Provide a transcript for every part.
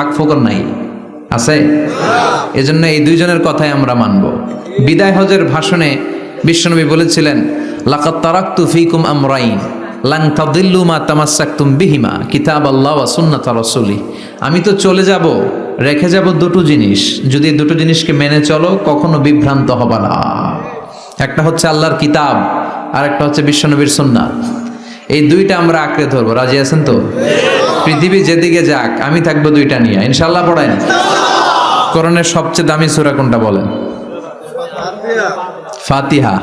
ফাঁকফোকর নাই, আছে? এজন্য এই দুইজনের কথাই আমরা মানব। বিদায় হজের ভাষণে বিশ্বনবী বলেছিলেন, লাকাদ তারাকতু ফীকুম আমরাইন লান তাদিল্লু মা তামাসসাকতুম বিহিমা কিতাবাল্লাহ ওয়া সুন্নাত রাসূলি। আমি তো চলে যাব, রেখে যাব দুটো জিনিস, যদি দুটো জিনিসকে মেনে চলো কখনো বিভ্রান্ত হবে না। একটা হচ্ছে আল্লাহর কিতাব, আর একটা হচ্ছে বিশ্বনবীর সুন্নাত। এই দুইটা আমরা আঁকড়ে ধরবো। রাজি আছেন তো? পৃথিবী যেদিকে যাক আমি থাকবো দুইটা নিয়ে, ইনশাআল্লাহ। পড়েন। কোরআনের সবচেয়ে দামি সূরা কোনটা বলেন? ফাতিহা।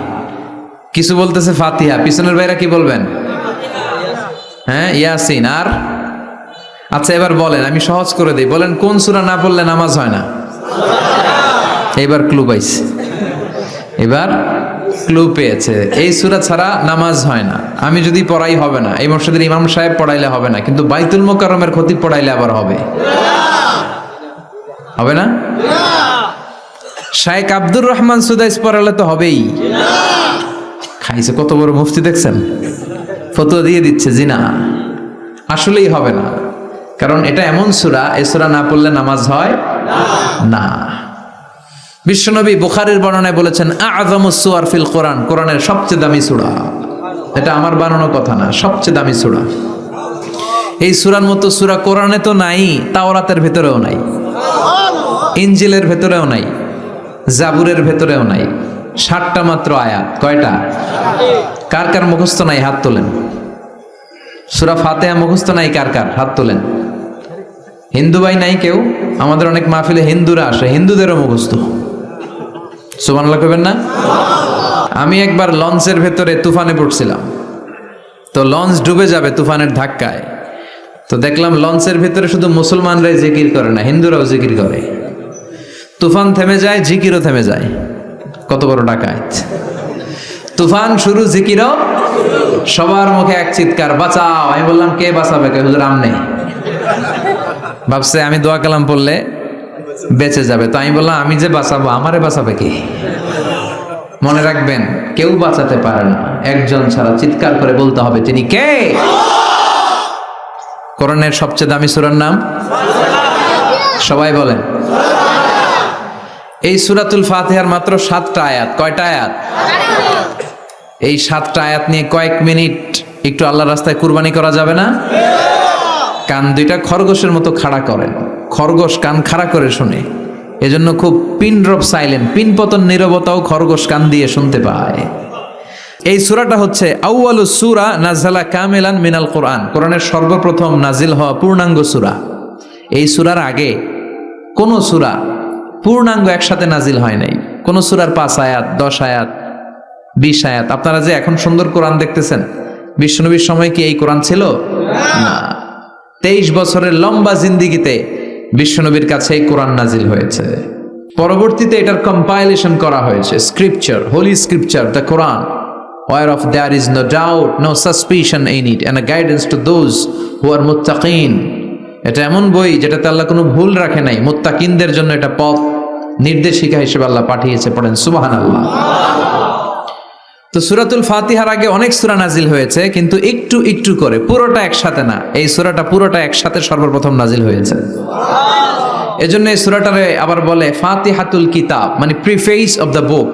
কিছু বলতেছে ফাতিহা, পিছনের ভাইরা কি বলবেন? হ্যাঁ, ইয়াসিন। আর আচ্ছা এবার বলেন, আমি সহজ করে দিই, বলেন কোন সূরা না পড়লে নামাজ হয় না? এবার ক্লু পাইছে, এবার ক্লু পেয়েছে। এই সূরা ছাড়া নামাজ হয় না। আমি যদি পড়াই হবে না, এই মসজিদের ইমাম সাহেব পড়াইলে হবে না, কিন্তু বাইতুল মুকাররমের খতিব পড়াইলে আবার হবে। হবে না? শাইখ আব্দুর রহমান সুদাইস পড়ালে তো হবেই। খাইছে কত বড় মুফতি দেখছেন, ফতোয়া দিয়ে দিচ্ছে জি না, আসলেই হবে না। কারণ এটা এমন সূরা, এই সূরা না পড়লে নামাজ হয় না। বিশ্বনবী বুখারীর বর্ণনায় বলেছেন, আ'যামুস সুওয়ার ফিল কোরআন, কোরআনের সবচেয়ে দামি সূরা। এটা আমার বানানো কথা না, সবচেয়ে দামি সূরা। এই সূরার মতো সূরা কোরআনে তো নাই, তাওরাতের ভেতরেও নাই, ইনজিলের ভেতরেও নাই, জাবুরের ভেতরেও নাই। 60টা মাত্র আয়াত। কয়টা? কার কার মুখস্থ নাই হাত তোলেন। সূরা ফাতিহা মুখস্থ নাই কার কার? হাত তোলেন। হিন্দু ভাই নাই কেউ? আমাদের অনেক মাহফিলে হিন্দুরা আসে, হিন্দুদেরও মুখস্থ। সুবহানাল্লাহ কইবেন না? আমি একবার লঞ্চের ভেতরে তুফানে পড়ছিলাম, তো লঞ্চ ডুবে যাবে তুফানের ধাক্কায়। তো দেখলাম লঞ্চের ভেতরে শুধু মুসলমানরাই জিকির করে না, হিন্দুরাও জিকির করে। তুফান থেমে যায়, জিকিরও থেমে যায়। কত বড় ডাকাত! তুফান শুরু, জিকিরও। সবার মুখে এক চিৎকার, বাঁচাও। আমি বললাম কে বাঁচাবে? কে? হুজুর আমনে। ভাবছে আমি দোয়া কালাম পড়লে বেঁচে যাবে, তো আমি বললাম আমি যে বাঁচাবো, আমারে বাঁচাবে কে? মনে রাখবেন, কেউ বাঁচাতে পারে না, একজন ছাড়া। চিৎকার করে বলতে হবে তিনি কে। কোরআনের সবচেয়ে দামি সূরার নাম সবাই বলেন। এই সূরাতুল ফাতিহার মাত্র 7টা আয়াত। কয়টা আয়াত? এই 7টা আয়াত নিয়ে কয়েক মিনিট একটু আল্লাহর রাস্তায় কুরবানি করা যাবে না? কান দুইটা খরগোশের মতো খাড়া করেন। খরগোশ কান খাড়া করে শুনে, এজন্য খুব পিন ড্রপ সাইলেন্ট, পিন পতন নীরবতাও খরগোশ কান দিয়ে শুনতে পায়। এই সূরাটা হচ্ছে আউয়ালুস সূরা নাযালা কামিলান মিনাল কোরআন, কোরআনের সর্বপ্রথম নাজিল হওয়া পূর্ণাঙ্গ সূরা। এই সূরার আগে কোন সূরা পূর্ণাঙ্গ একসাথে নাজিল হয় নাই। কোন সূরার 5 আয়াত, 10 আয়াত, 20 আয়াত। আপনারা যে এখন সুন্দর কোরআন দেখতেছেন, বিশ্বনবীর সময় কি এই কোরআন ছিল? না। 23 বছরের লম্বা জিন্দিগিতে বিশ্বনবীর কাছে এই কোরআন নাজিল হয়েছে। পরবর্তীতে এটার কম্পাইলেশন করা হয়েছে, scripture, holy scripture, the Quran, whereof there is no doubt, no suspicion in it, and a guidance to those who are muttaqin. এটা এমন বই যেটাতে আল্লাহ কোনো ভুল রাখে নাই, মুত্তাকিনদের জন্য এটা পথ নির্দেশিকা হিসেবে আল্লাহ পাঠিয়েছে। পড়েন সুবহানাল্লাহ। তো সূরাতুল ফাতিহার আগে অনেক সূরা নাজিল হয়েছে, কিন্তু একটু একটু করে, পুরোটা একসাথে না। এই সূরাটা পুরোটা একসাথে সর্বপ্রথম নাজিল হয়েছে। এজন্য এই সূরাটারে আবার বলে ফাতিহাতুল কিতাব, মানে preface of the book,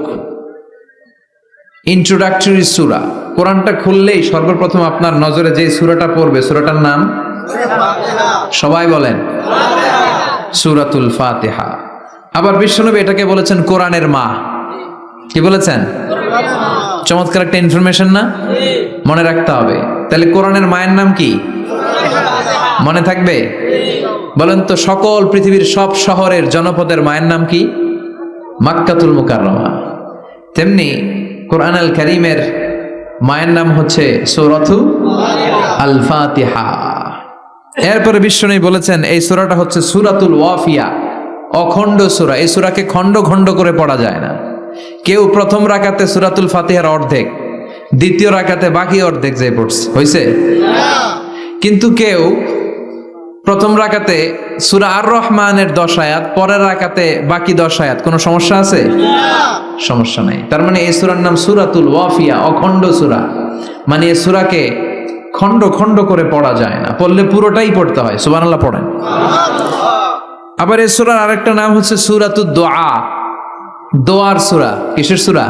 introductory সূরা। কোরআনটা খুললেই সর্বপ্রথম আপনার নজরে যে সূরাটা পড়বে, সূরাটার নাম সবাই বলেন সূরাতুল ফাতিহা। আবার বিশ্বনবী এটাকে বলেছেন কোরআনের মা। কি বলেছেন? চমৎকার একটা ইনফরমেশন না? মনে রাখতে হবে। তাহলে কোরআনের মায়ের নাম কি? মনে থাকবে? বলেন তো, সকল পৃথিবীর সব শহরের জনপদের মায়ের নাম কি? মাক্কাতুল মুকাররমা। তেমনি কোরআন আল কারীমের মায়ের নাম হচ্ছে সূরাতু আল ফাতিহা। এরপরে বিশ্বনবী বলেছেন এই সূরাটা হচ্ছে সূরাতুল ওয়াফিয়া, অখণ্ড সূরা। এই সূরাকে খণ্ড খণ্ড করে পড়া যায় না। কেউ প্রথম রাকাতে সূরাতুল ফাতিহার অর্ধেক, দ্বিতীয় রাকাতে বাকি অর্ধেক যে পড়ছে, হইছে? কিন্তু কেউ প্রথম রাকাতে সূরা আর রহমানের 10 আয়াত, পরের রাকাতে বাকি 10 আয়াত। কোনো সমস্যা আছে? সমস্যা নাই। তার মানে এই সূরার নাম সূরাতুল ওয়াফিয়া, অখণ্ড সূরা। মানে এই সূরাকে খণ্ড খণ্ড করে পড়া যায় না, পড়লে পুরোটাই পড়তে হয়। সুবহানাল্লাহ পড়েন। আবার এই সূরার আরেকটা নাম হচ্ছে সূরাতুদ দোয়া, দোয়ার সূরা। কিসের সূরা?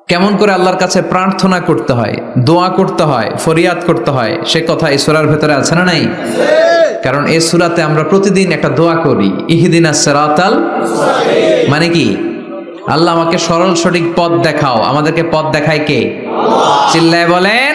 কেমন করে আল্লাহর কাছে প্রার্থনা করতে হয়, দোয়া করতে হয়, ফরিয়াদ করতে হয়, সে কথা এই সূরার ভেতরে আছে না নাই? কারণ এই সূরাতে আমরা প্রতিদিন একটা দোয়া করি, ইহদিনাস সিরাতাল মুস্তাকিম। মানে কি? আল্লাহ আমাকে সরল সঠিক পথ দেখাও। আমাদেরকে পথ দেখায় কে? চিল্লায় বলেন।